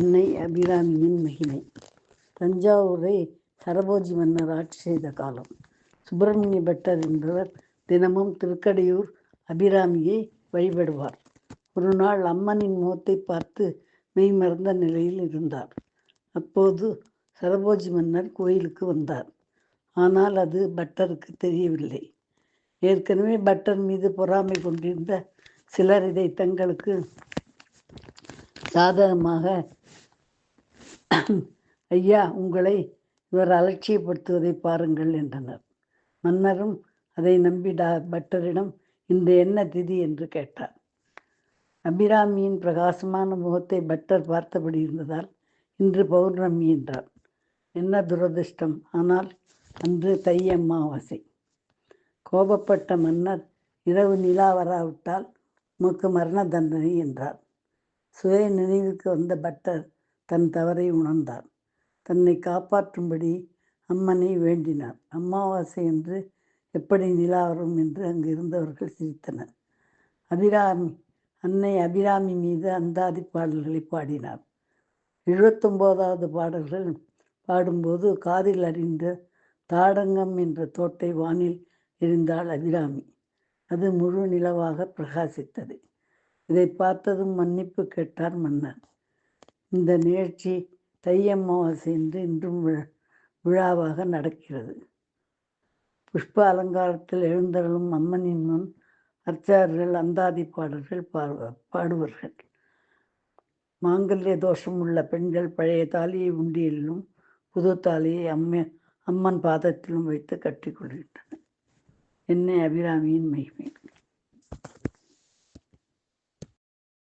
அன்னை அபிராமியின் மகிமை. தஞ்சாவூரை சரபோஜி மன்னர் ஆட்சி செய்த காலம். சுப்பிரமணிய பட்டர் என்பவர் தினமும் திருக்கடையூர் அபிராமியை வழிபடுவார். ஒரு நாள் அம்மனின் முகத்தை பார்த்து மெய்மறந்த நிலையில் இருந்தார். அப்போது சரபோஜி மன்னர் கோயிலுக்கு வந்தார். ஆனால் அது பட்டருக்கு தெரியவில்லை. ஏற்கனவே பட்டர் மீது பொறாமை கொண்டிருந்த சிலர் இதை தங்களுக்கு சாதகமாக, ஐயா, உங்களை இவர் அலட்சியப்படுத்துவதை பாருங்கள் என்றனர். மன்னரும் அதை நம்பி பட்டரிடம் இன்று என்ன திதி என்று கேட்டார். அபிராமியின் பிரகாசமான முகத்தை பட்டர் பார்த்தபடி இருந்ததால் இன்று பௌர்ணமி என்றார். என்ன துரதிர்ஷ்டம்! ஆனால் அன்று தை அமாவாசை. கோபப்பட்ட மன்னர், இரவு நிலா வராவிட்டால் உமக்கு மரண தண்டனை என்றார். சுய நினைவுக்கு வந்த பட்டர் தன் தவறை உணர்ந்தார். தன்னை காப்பாற்றும்படி அம்மனை வேண்டினார். அமாவாசை என்று எப்படி நிலா வரும் என்று அங்கு இருந்தவர்கள் சிரித்தனர். அன்னை அபிராமி மீது அந்தாதி பாடல்களை பாடினார். 79வது பாடல்கள் பாடும்போது காதில் அறிந்த தாடங்கம் என்ற தோட்டை வானில் எரிந்தாள் அபிராமி. அது முழு நிலவாக பிரகாசித்தது. இதை பார்த்ததும் மன்னிப்பு கேட்டார் மன்னர். இந்த நிகழ்ச்சி தை அமாவாசை என்று இன்றும் விழாவாக நடக்கிறது. புஷ்ப அலங்காரத்தில் எழுந்தருளும் அம்மனின் முன் அர்ச்சகர்கள் அந்தாதி பாடல்கள் பாடுவார்கள். மாங்கல்ய தோஷம் உள்ள பெண்கள் பழைய தாலியை உண்டியலிலும் புது தாலியை அம்மன் பாதத்திலும் வைத்து கட்டிக்கொள்கின்றனர். என்னை அபிராமியின் மகிமை.